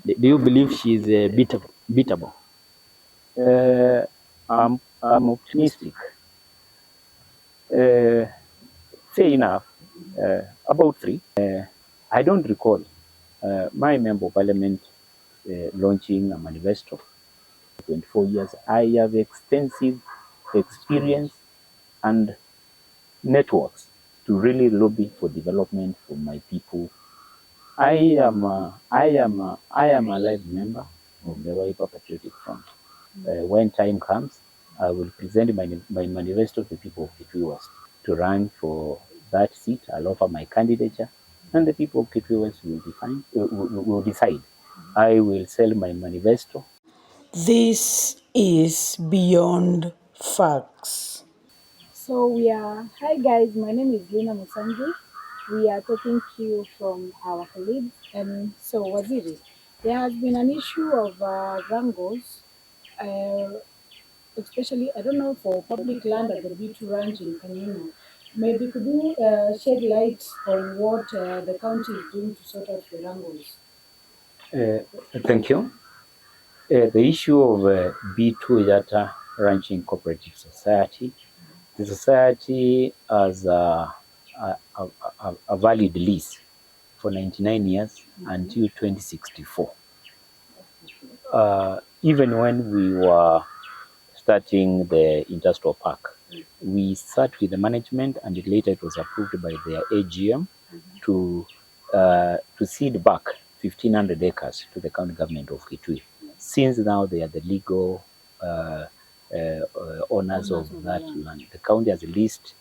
Do you believe she is beatable? I'm optimistic. Fair enough. About three. I don't recall my member of parliament launching a manifesto. 24 years. I have extensive experience and networks to really lobby for development for my people. I am a live member of the Wiper Patriotic Front. When time comes, I will present my manifesto to the people of Kitui West to run for that seat. I'll offer my candidature, and the people of Kitui West will decide. I will sell my manifesto. This is Beyond Facts. Hi guys, my name is Lina Musangi. We are talking to you from our colleagues. And so, Waziri, there has been an issue of wrangles, uh, especially, I don't know, for public land at the B2 ranch in Kanyuna. Maybe could you shed light on what the county is doing to sort out the wrangles? Uh, Thank you. The issue of B2 Yata Ranching Cooperative Society. The society has a valid lease for 99 years until 2064. Even when we were starting the industrial park, we sat with the management, and later it was approved by their AGM to cede back 1,500 acres to the county government of Kitui. Since now they are the legal owners of that land. The county has leased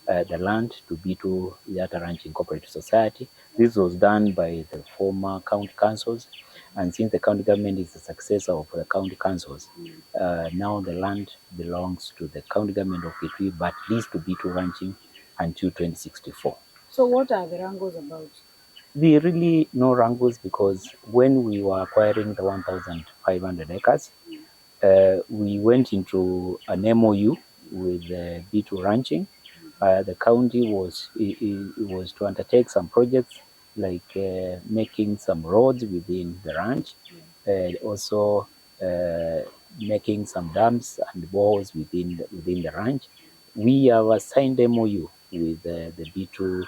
the land to B2 Yata Ranching Cooperative Society. This was done by the former county councils, and since the county government is the successor of the county councils, now the land belongs to the county government of Kitui, but leased to B2 Ranching until 2064. So, what are the wrangles about? We really know wrangles because when we were acquiring the 1,500 acres, we went into an MOU with B2 Ranching. The county was to undertake some projects like making some roads within the ranch, also making some dams and boreholes within the ranch. We have assigned MOU with the B2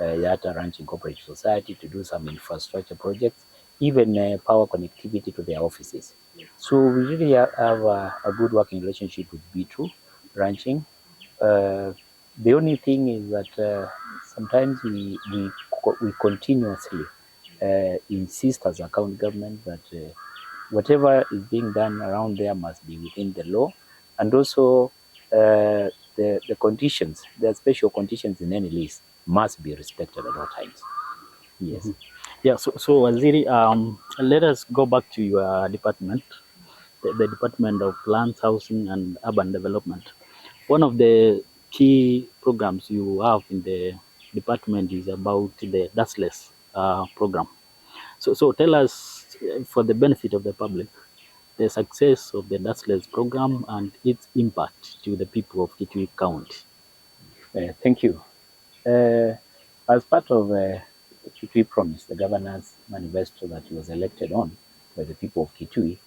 Yata Ranching Cooperative Society to do some infrastructure projects, even power connectivity to their offices. So we really have a good working relationship with B2 Ranching. The only thing is that sometimes we continuously insist as a county government that whatever is being done around there must be within the law, and also the conditions, the special conditions in any lease must be respected at all times. Yes. Yeah, so Waziri, let us go back to your department, the Department of Lands, Housing and Urban Development. One of the key programs you have in the department is about the dustless program. So tell us, for the benefit of the public, the success of the dustless program and its impact to the people of Kitui County. Thank you. As part of Kitui Promise, the governor's manifesto that he was elected on by the people of Kitui,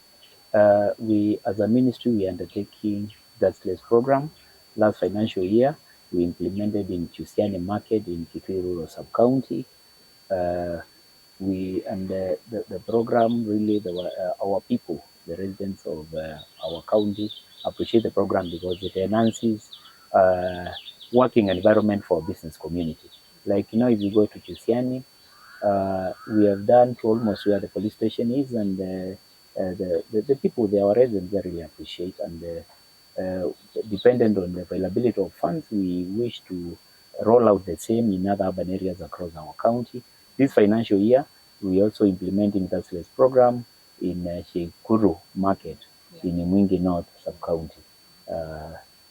we, as a ministry, we are undertaking dustless program. Last financial year, we implemented in Chusiani Market in Kitui Rural Sub-County. The program really, our people, the residents of our county, appreciate the program because it enhances working environment for business community. Like, if you go to Chusiani, we have done to almost where the police station is, and the people there, our residents, they really appreciate. And dependent on the availability of funds, we wish to roll out the same in other urban areas across our county. This financial year, we also implementing dustless program in Shekuru Market in Mwingi North Sub-County.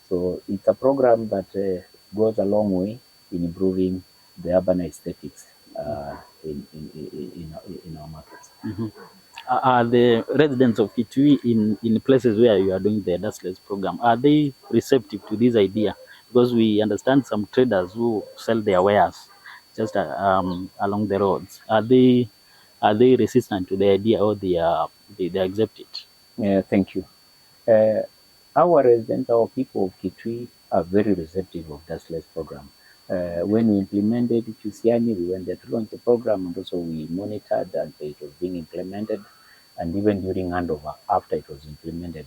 So it's a program that goes a long way in improving the urban aesthetics in our markets. Mm-hmm. Are the residents of Kitui in places where you are doing the dustless program, are they receptive to this idea? Because we understand some traders who sell their wares just along the roads. Are they are they resistant to the idea, or they accept it? Thank you. Our residents, our people of Kitui are very receptive of dustless program. When we implemented Chusiani, we went there to launch the program, and also we monitored until it was being implemented, and even during handover after it was implemented.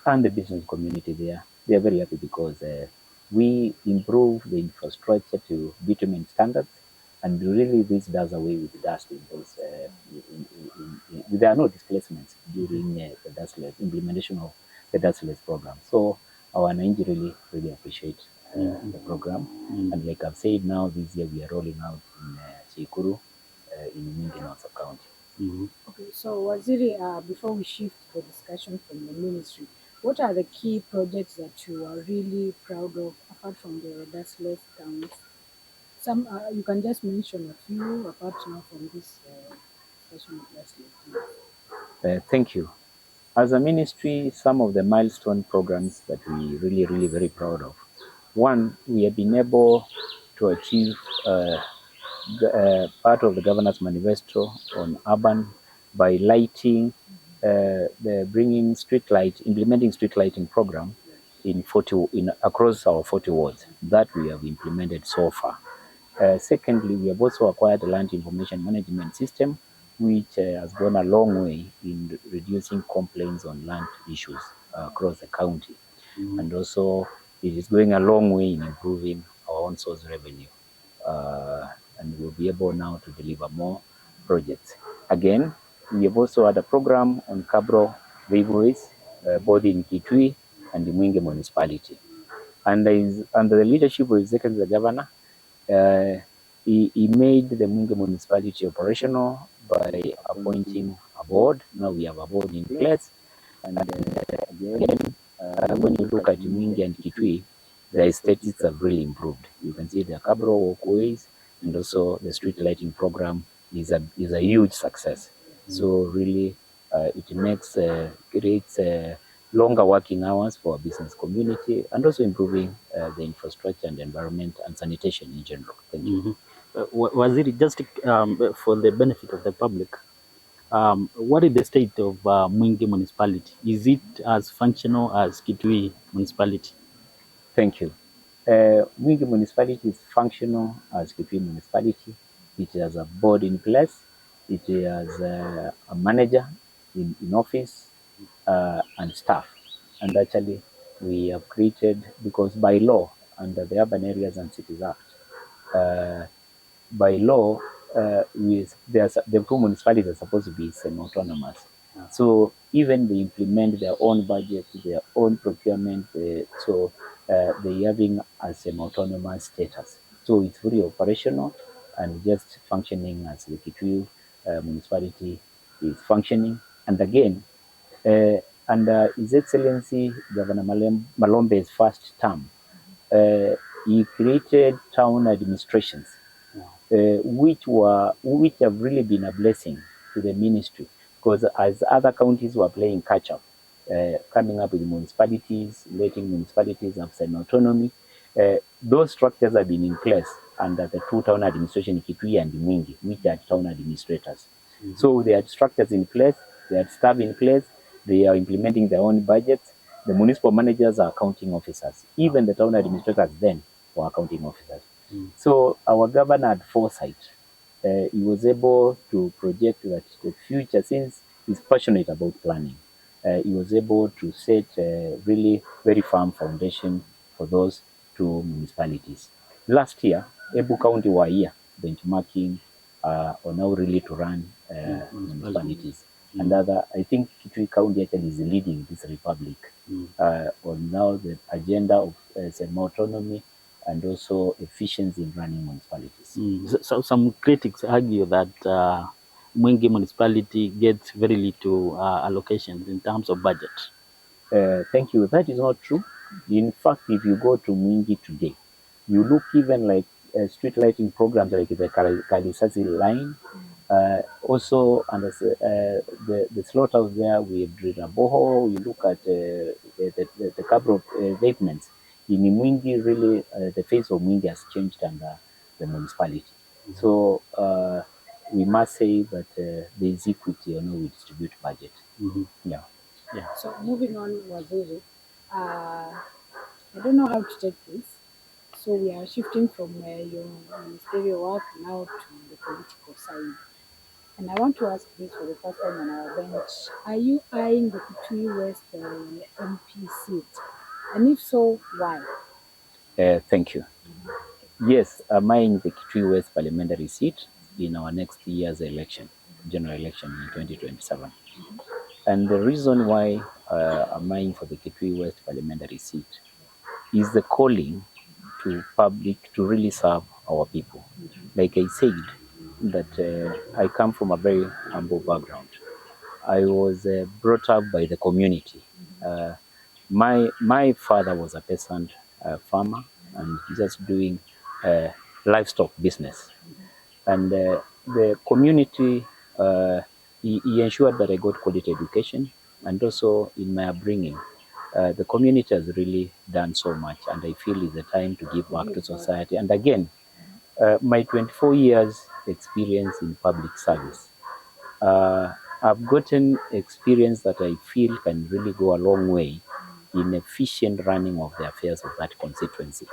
And the business community there, they are very happy because we improve the infrastructure to bitumen standards, and really this does away with dust in those. There are no displacements during the dustless implementation of the dustless program. So our Wananchi really appreciate the program. And like I've said, now this year we are rolling out in Chikuru, in Mingi North County. Okay, so Waziri, before we shift the discussion from the ministry, what are the key projects that you are really proud of apart from the dustless towns? Some you can just mention a few apart now from this discussion of dustless towns. Thank you. As a ministry, some of the milestone programs that we really very proud of. One, we have been able to achieve part of the governor's manifesto on urban by lighting, bringing street light, implementing street lighting program in across our 40 wards that we have implemented so far. Secondly, we have also acquired a land information management system, which has gone a long way in reducing complaints on land issues across the county. And also, it is going a long way in improving our own source revenue. And we'll be able now to deliver more projects. Again, we have also had a program on Cabro rivalries, both in Kitui and the Mwingi municipality. And under the leadership of Executive Governor, he made the Mwingi municipality operational by appointing a board. Now we have a board in place. And again, when you look at Mwingi and Kitui, the aesthetics have really improved. You can see the Cabro walkways, and also the street lighting program is a huge success. So really, it makes creates longer working hours for our business community, and also improving the infrastructure and environment and sanitation in general. Thank you. Waziri, just for the benefit of the public, what is the state of Mwingi municipality? Is it as functional as Kitui municipality? Thank you. Mwingi municipality is functional as Kitui municipality. It has a board in place. It has a manager in office and staff. And actually, we have created, because by law, under the Urban Areas and Cities Act, by law, the two municipalities are supposed to be semi-autonomous. So even they implement their own budget, their own procurement, so they having a semi-autonomous status. So it's fully operational and just functioning as the Kitui municipality is functioning. And again, under His Excellency Governor Malombe's first term, he created town administrations, which have really been a blessing to the ministry, because as other counties were playing catch up, coming up with municipalities, letting municipalities have some autonomy, those structures have been in place under the two town administration, Kitui and Mwingi, which are town administrators. So they had structures in place, they had staff in place, they are implementing their own budgets. The municipal managers are accounting officers. Even the town administrators then were accounting officers. So our governor had foresight. He was able to project that the future, since he's passionate about planning, he was able to set a really very firm foundation for those two municipalities. Last year, Ebu County were here benchmarking on how really to run municipalities. And I think Kitui County actually is leading this republic on now the agenda of semi-autonomy and also efficiency in running municipalities. So some critics argue that Mwingi municipality gets very little allocations in terms of budget. Thank you. That is not true. In fact, if you go to Mwingi today, you look even like street lighting programs like the Kalisasi line, also under the slaughterhouse there, we have drilled a borehole. You look at the couple of pavements. In Mwingi, really, the face of Mwingi has changed under the municipality. So we must say that there is equity on how we distribute budget. Yeah. Yeah. So moving on, Waziri, I don't know how to take this. So we are shifting from your ministerial work now to the political side. And I want to ask this for the first time on our bench. Are you eyeing the Kitui West MP seat? And if so, why? Thank you. Yes, mine the Kitui West parliamentary seat in our next year's election, general election in 2027. And the reason why I'm eyeing for the Kitui West parliamentary seat is the calling to public to really serve our people. Like I said, that I come from a very humble background. I was brought up by the community. My father was a peasant farmer and just doing livestock business. And the community, he ensured that I got quality education, and also in my upbringing, the community has really done so much, and I feel it's the time to give back to society. And again, my 24 years experience in public service, I've gotten experience that I feel can really go a long way in efficient running of the affairs of that constituency.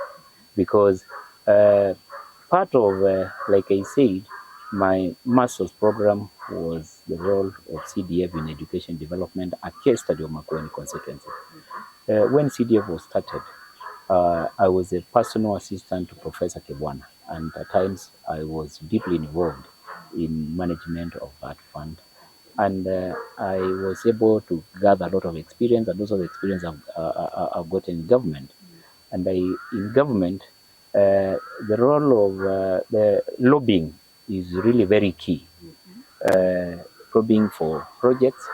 Because part of, like I said, my master's program was the role of CDF in education development at case study of Makueni constituency. When CDF was started, I was a personal assistant to Professor Kibwana, and at times I was deeply involved in management of that fund. And I was able to gather a lot of experience, and also the experience I've got in government. And in government, the role of the lobbying is really very key. Lobbying for projects.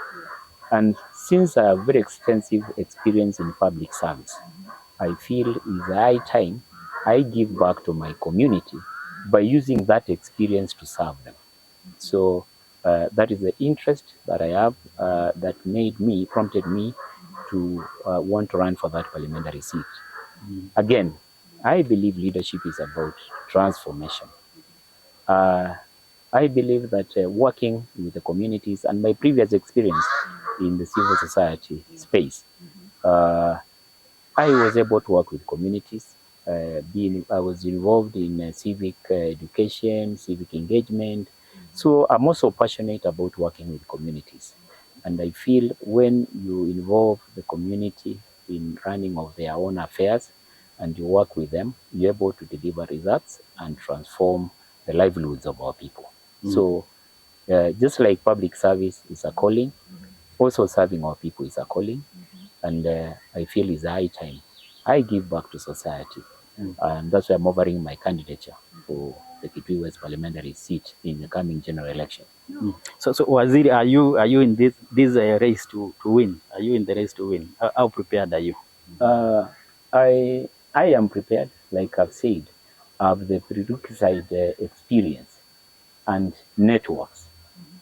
And since I have very extensive experience in public service, I feel it's high time I give back to my community by using that experience to serve them. So that is the interest that I have that prompted me to want to run for that parliamentary seat. Again, I believe leadership is about transformation. I believe that working with the communities and my previous experience in the civil society space, I was able to work with communities. I was involved in civic education, civic engagement. So I'm also passionate about working with communities. And I feel when you involve the community in running of their own affairs and you work with them, you're able to deliver results and transform the livelihoods of our people. So just like public service is a calling, also serving our people is a calling. And I feel it's high time I give back to society. And that's why I'm offering my candidature for the Kitui West parliamentary seat in the coming general election. So Waziri, are you in this race to win? Are you in the race to win? How prepared are you? I am prepared, like I've said. I have the prerequisite experience and networks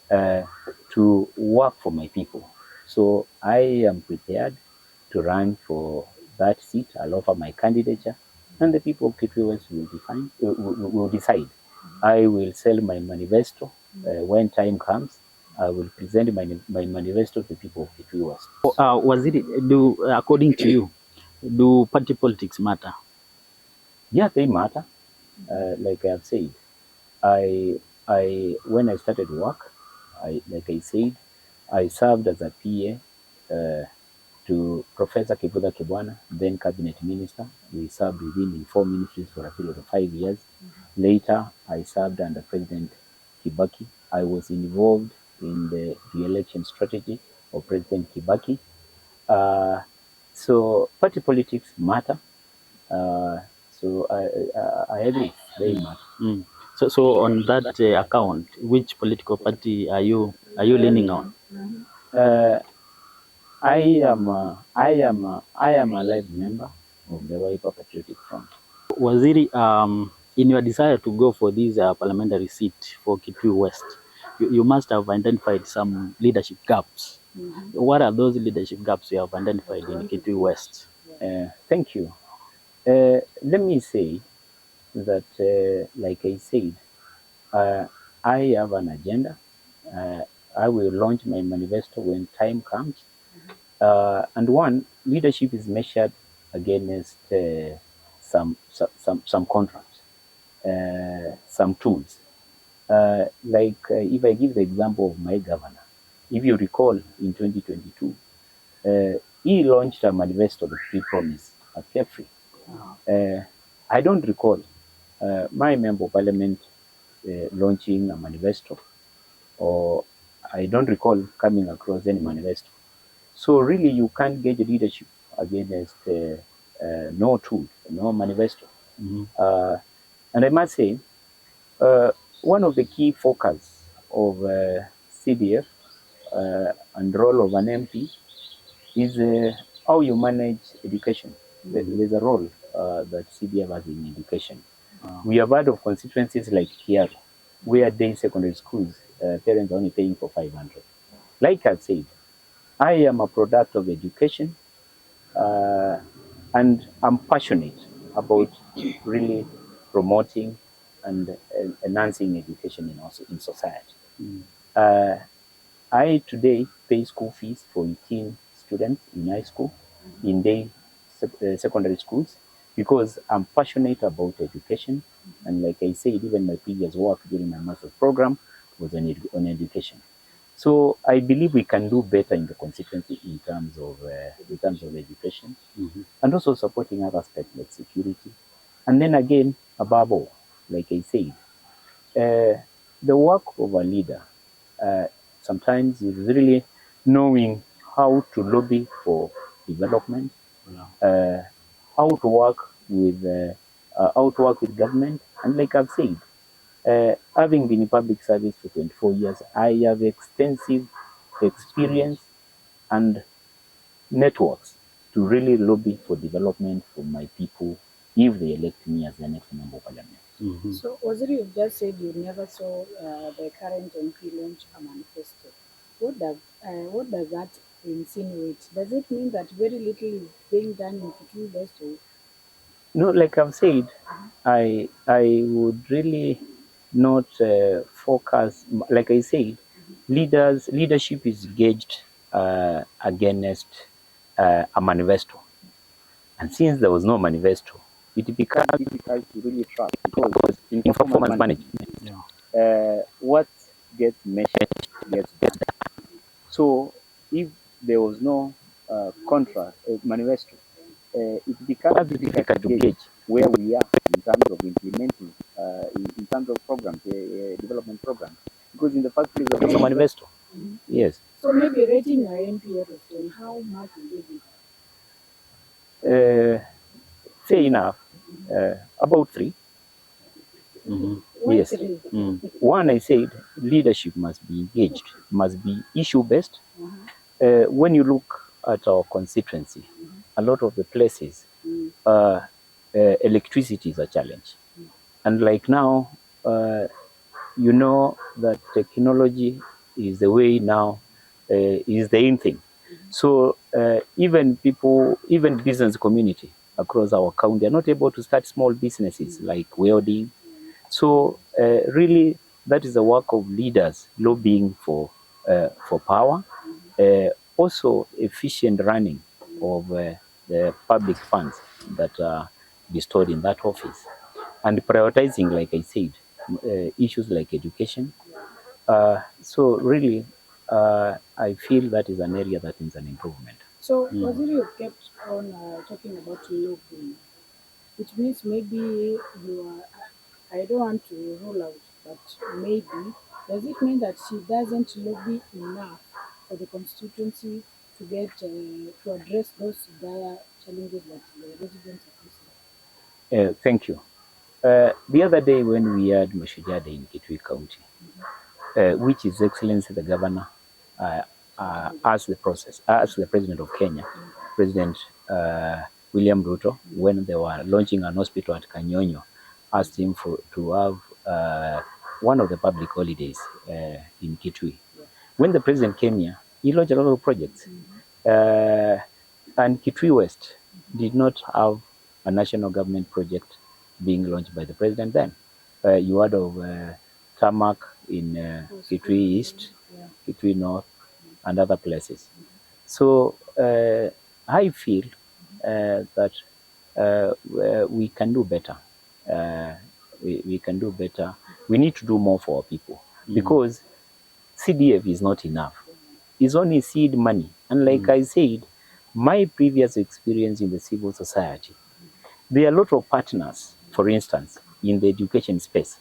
to work for my people. So I am prepared to run for that seat. I'll offer my candidature, and the people of Kitui West will decide. I will sell my manifesto when time comes. I will present my manifesto to the people of Kitui West. Waziri, according to you, do party politics matter? Yeah, they matter. Like I have said, when I started work, like I said, I served as a PA to Professor Kivuda Kibwana, then cabinet minister. We served within 4 ministries for a period of 5 years. Later, I served under President Kibaki. I was involved in the re-election strategy of President Kibaki. So party politics matter. So I agree, they matter. So on that account, which political party are you leaning on? I am a live member of the Wiper Patriotic Front. Waziri, in your desire to go for this parliamentary seat for Kitui West, you must have identified some leadership gaps. What are those leadership gaps you have identified in Kitui West? Thank you. Let me say that, like I said, I have an agenda. I will launch my manifesto when time comes. And one, leadership is measured against some contracts, some tools. If I give the example of my governor, if you recall in 2022, he launched a manifesto that he promised a carefree. I don't recall my member of parliament launching a manifesto, or I don't recall coming across any manifesto. So really, you can't gauge leadership against no tool, no manifesto. And I must say, one of the key focus of CDF and role of an MP is how you manage education. There's a role that CDF has in education. We have heard of constituencies like Kiaru, where day secondary schools, parents are only paying for 500. Like I've said, I am a product of education, and I'm passionate about really promoting and enhancing education in society. I today pay school fees for 18 students in high school, in secondary schools, because I'm passionate about education. And like I said, even my previous work during my master's program was on education. So I believe we can do better in the constituency in terms of education, and also supporting other aspects like security. And then again, above all, like I said, the work of a leader sometimes is really knowing how to lobby for development, how to work with government. And like I've said, having been in public service for 24 years, I have extensive experience and networks to really lobby for development for my people if they elect me as the next member of parliament. So, Waziri, you just said you never saw the current MP launch a manifesto. What does that insinuate? Does it mean that very little is being done in Kitui West? Or No, like I've said, I would really not focus. Like I said, leadership is gauged against a manifesto, and since there was no manifesto, it becomes difficult to really track, because in performance management, what gets measured gets done. So if there was no contract manifesto, it becomes difficult to gauge where we are in terms of implementing, in terms of programs, development programs, because in the first place there was no manifesto. Yes. so maybe rating your MP out of 10, how much will it be? Fair enough. About 3. Why Yes. 3? One, I said leadership must be engaged, must be issue based. When you look at our constituency, a lot of the places, electricity is a challenge. And like now, you know that technology is the way now, is the in thing. So even business community across our county are not able to start small businesses like welding. So really, that is the work of leaders lobbying for power, also efficient running of the public funds that are bestowed in that office, and prioritizing, like I said, issues like education. So really, I feel that is an area that needs an improvement. So, Waziri, you kept on talking about lobbying, which means maybe you are, I don't want to rule out, but maybe, does it mean that she doesn't lobby enough for the constituency to get, to address those dire challenges that the residents are facing? Thank you. The other day when we had Mashujaa Day in Kitui County, which His Excellency the Governor asked the President of Kenya, President William Ruto, when they were launching an hospital at Kanyonyo, asked him to have one of the public holidays in Kitui. When the President came here, he launched a lot of projects. And Kitui West did not have a national government project being launched by the President then. You heard of tarmac in Kitui East, Kitui North, and other places. So I feel that we can do better. We can do better. We need to do more for our people because CDF is not enough. It's only seed money. And like I said, my previous experience in the civil society, there are a lot of partners, for instance, in the education space,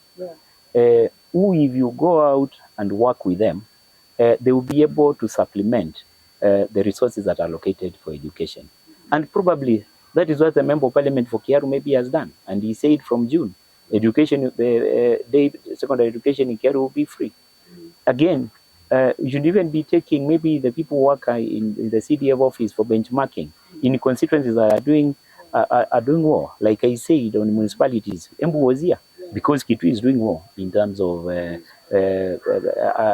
who if you go out and work with them, they will be able to supplement the resources that are allocated for education. And probably that is what the Member of Parliament for Kiaru maybe has done. And he said from June, education, secondary education in Kiaru will be free. Again, you should even be taking maybe the people who work in the CDF office for benchmarking in constituencies that are doing well. Like I said, on municipalities, Embu was here because Kitui is doing well in terms of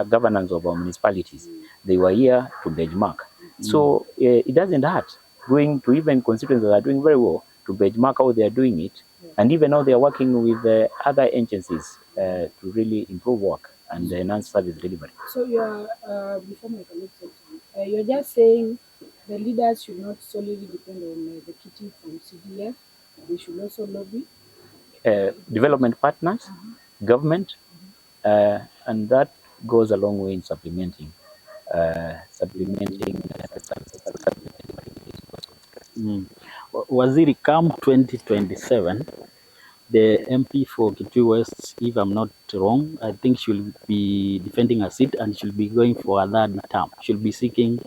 governance of our municipalities. They were here to benchmark. So it doesn't hurt going to even constituencies that are doing very well to benchmark how they are doing it, and even how they are working with other agencies to really improve work and enhance service delivery. So you are, before my colleague says you're just saying the leaders should not solely depend on the kitty from CDF. They should also lobby. Development partners, government, and that goes a long way in supplementing. Waziri, come 2027, the MP for Kitui West, if I'm not wrong, I think she'll be defending a seat and she'll be going for a third term. She'll be seeking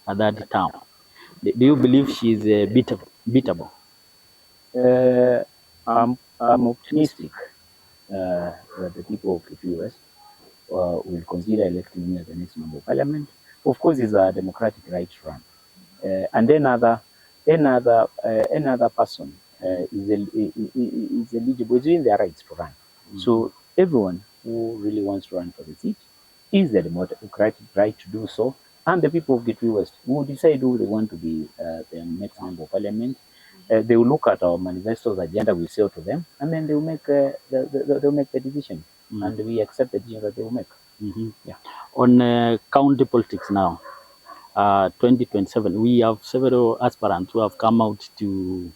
a third term. Do you believe she's beatable? I'm optimistic that the people of Kitui West will consider electing me as the next member of parliament. Of course, it's a democratic right to run. And another person is eligible, is in their rights to run. So everyone who really wants to run for the seat is the democratic right to do so, and the people of Kitui West will decide who they want to be the next member of parliament. They will look at our manifesto's agenda, we sell to them, and then they will make they'll make the decision, and we accept the decision that they will make. Yeah. On county politics now, 2027, we have several aspirants who have come out to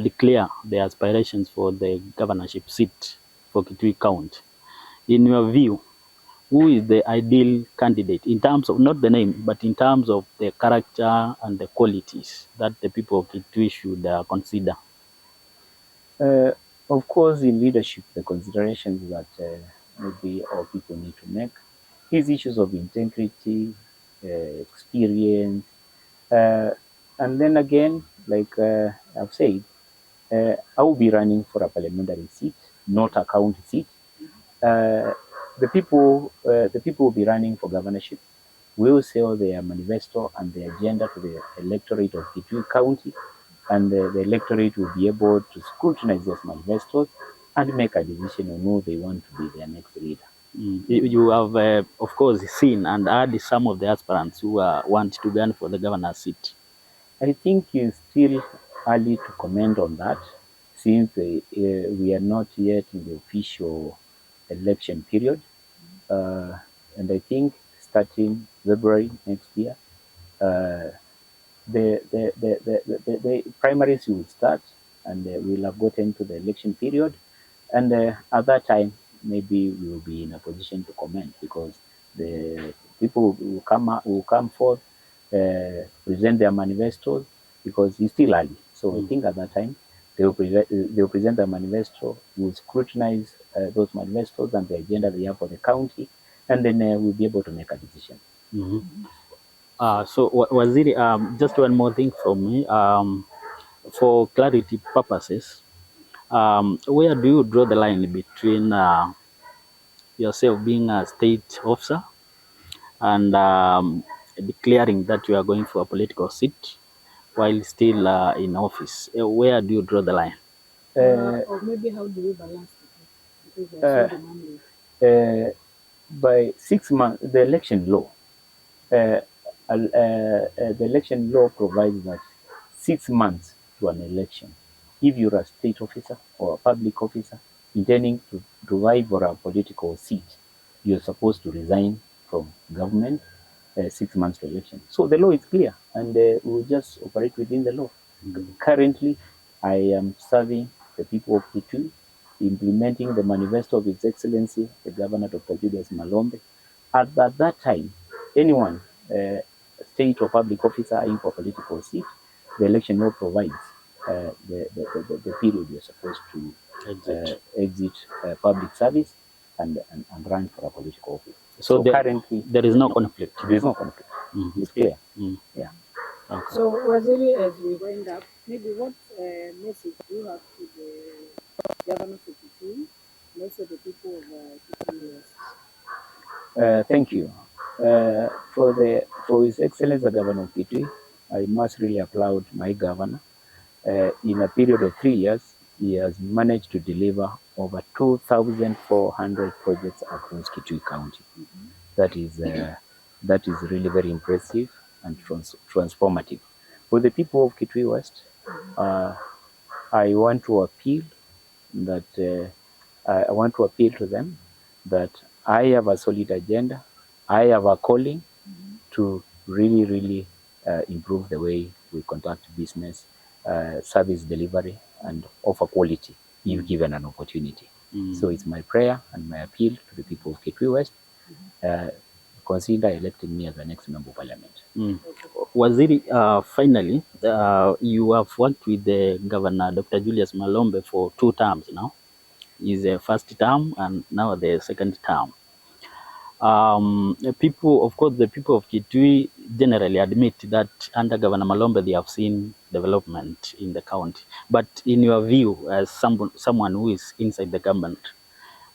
declare their aspirations for the governorship seat for Kitui County. In your view, who is the ideal candidate in terms of not the name, but in terms of the character and the qualities that the people of Kitui should consider? Of course, in leadership, the considerations that maybe our people need to make is issues of integrity, experience, and then again, like I've said, I will be running for a parliamentary seat, not a county seat. The people will be running for governorship will sell their manifesto and their agenda to the electorate of Kitui County, and the electorate will be able to scrutinize those manifestos and make a decision on who they want to be their next leader. You have, of course, seen and heard some of the aspirants who want to run for the governor's seat. I think it's still early to comment on that, since we are not yet in the official election period. And I think starting February next year, the primaries will start, and we'll have gotten to the election period. And at that time, maybe we will be in a position to comment, because the people will come forth, present their manifestos, because it's still early. So I think at that time, they will present their manifesto, we'll scrutinize those manifestos and the agenda they have for the county, and then we'll be able to make a decision. So, Waziri, just one more thing from me. For clarity purposes, where do you draw the line between yourself being a state officer and declaring that you are going for a political seat while still in office? Where do you draw the line? Or maybe how do we balance it? Because they are so demanding. By 6 months, the election law provides that 6 months to an election, if you're a state officer or a public officer intending to vie for a political seat, you're supposed to resign from government 6 months to election. So the law is clear, and we'll just operate within the law. Currently, I am serving the people of Kitui, implementing the manifesto of His Excellency, the Governor Dr. Julius Malombe. At that time, anyone, state or public officer eyeing for political seat, the election law provides the period you're supposed to exit public service and run for a political office. So currently, there is no conflict. There is no conflict. It's clear. Yeah. Okay. So, Waziri, as we wind up, maybe what message do you have to the governor of Kitui and also the people of Kitui West? Thank you. For His Excellency the Governor of Kitui, I must really applaud my governor. In a period of 3 years, he has managed to deliver over 2,400 projects across Kitui County. That is really very impressive and transformative. For the people of Kitui West, I want to appeal to them that I have a solid agenda. I have a calling to really improve the way we conduct business, service delivery, and offer quality if given an opportunity. So it's my prayer and my appeal to the people of Kitui West, consider electing me as the next member of parliament. Waziri, finally, you have worked with the Governor Dr. Julius Malombe for 2 terms now. Is the first term and now the second term. The people of Kitui generally admit that under Governor Malombe they have seen development in the county. But in your view, as someone who is inside the government,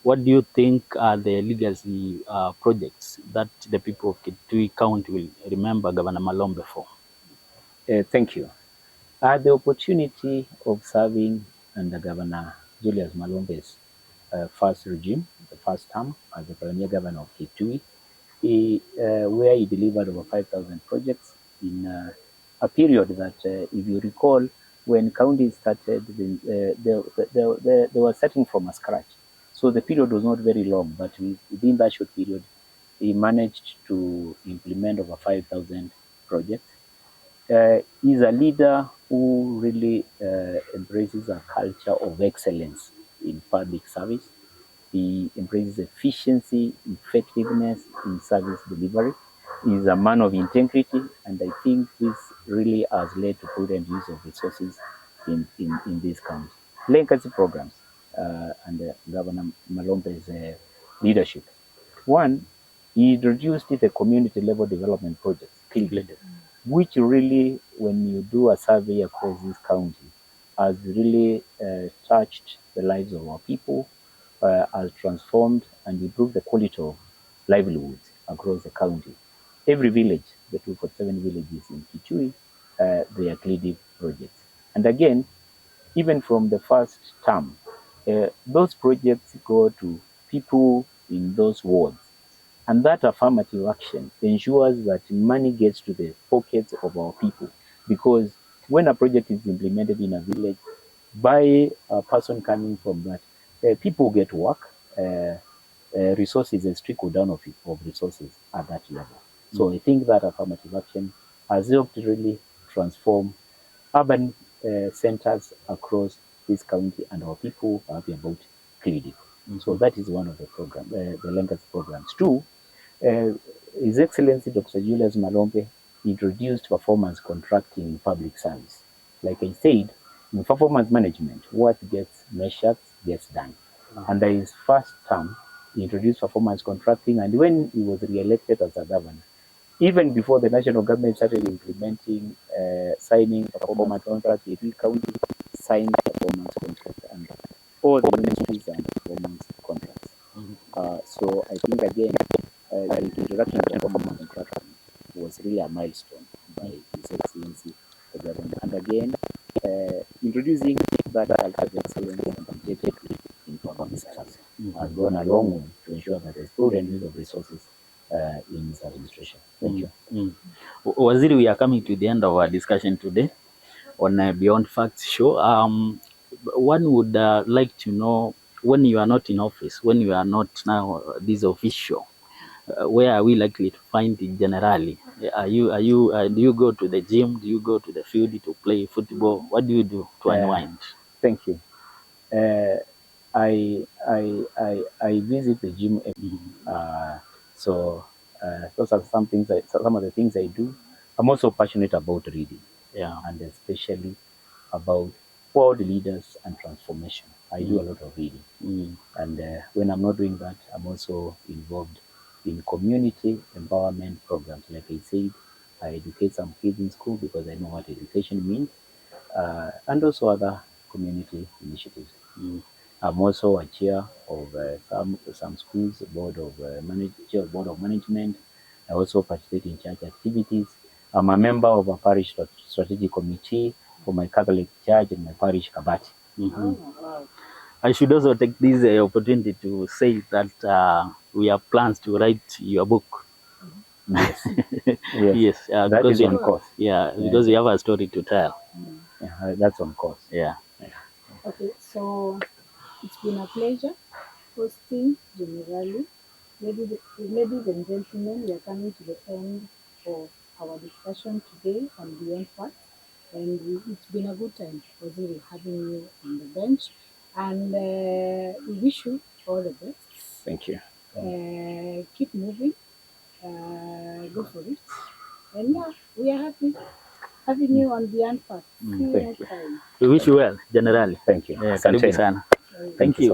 what do you think are the legacy projects that the people of Kitui County will remember Governor Malombe for? Thank you. I had the opportunity of serving under Governor Julius Malombe's first regime, the first term as the pioneer governor of Kitui, where he delivered over 5,000 projects in a period that, if you recall, when counties started, they were starting from a scratch. So the period was not very long, but within that short period, he managed to implement over 5,000 projects. He's a leader who really embraces a culture of excellence in public service. He embraces efficiency, effectiveness in service delivery. He's a man of integrity, and I think this really has led to prudent use of resources in this county. Legacy programs under Governor Malombe's leadership. One, he introduced the community level development projects, which really, when you do a survey across this county, has really touched the lives of our people, has transformed and improved the quality of livelihoods across the county. Every village, the 247 villages in Kitui, they are CLIDIP projects. And again, even from the first term, those projects go to people in those wards. And that affirmative action ensures that money gets to the pockets of our people. Because when a project is implemented in a village by a person coming from that, people get work, resources, a trickle down of resources at that level. So I think that affirmative action has helped really transform urban centers across this county, and our people are happy about CLIDIP. So that is one of the program, the legacy programs. Two, His Excellency Dr. Julius Malombe introduced performance contracting in public service. Like I said, in performance management, what gets measured gets done. Under his first term, he introduced performance contracting, and when he was re-elected as a governor, even before the national government started implementing, signing performance contracts, every county signed performance contracts, and all the ministries and performance contracts. So I think again, the introduction of performance contracting was really a milestone by His Excellency the Governor. And again, introducing that culture of excellence and integrity in public service has gone a long way to ensure that there's prudent use of resources in his administration. Thank you. Waziri, we are coming to the end of our discussion today on Beyond Facts show. One would like to know when you are not in office, when you are not now this official, where are we likely to find it generally? Do you go to the gym? Do you go to the field to play football? What do you do to unwind? Thank you. I visit the gym. So those are some things. Some of the things I do. I'm also passionate about reading, Yeah. and especially about world leaders and transformation. I do a lot of reading, and when I'm not doing that, I'm also involved in community empowerment programs. Like I said, I educate some kids in school because I know what education means, and also other community initiatives. I'm also a chair of some schools board of chair of board of management. I also participate in church activities. I'm a member of a parish strategic committee for my Catholic church and my parish Kabati. I should also take this opportunity to say that we have plans to write your book. Yes, Yes, that because is on course. because you have a story to tell. Yeah, that's on course. Yeah. Okay, so it's been a pleasure hosting generally. Ladies and gentlemen, we are coming to the end of our discussion today on Beyond Facts, and it's been a good time, Waziri, having you on the bench, and we wish you all the best. Thank you. Keep moving, go for it, and yeah, we are happy having you on Beyond Facts. See you Thank next you. time. We wish you well, generally. Thank you. Karibu Asanteni. sana. Thank you so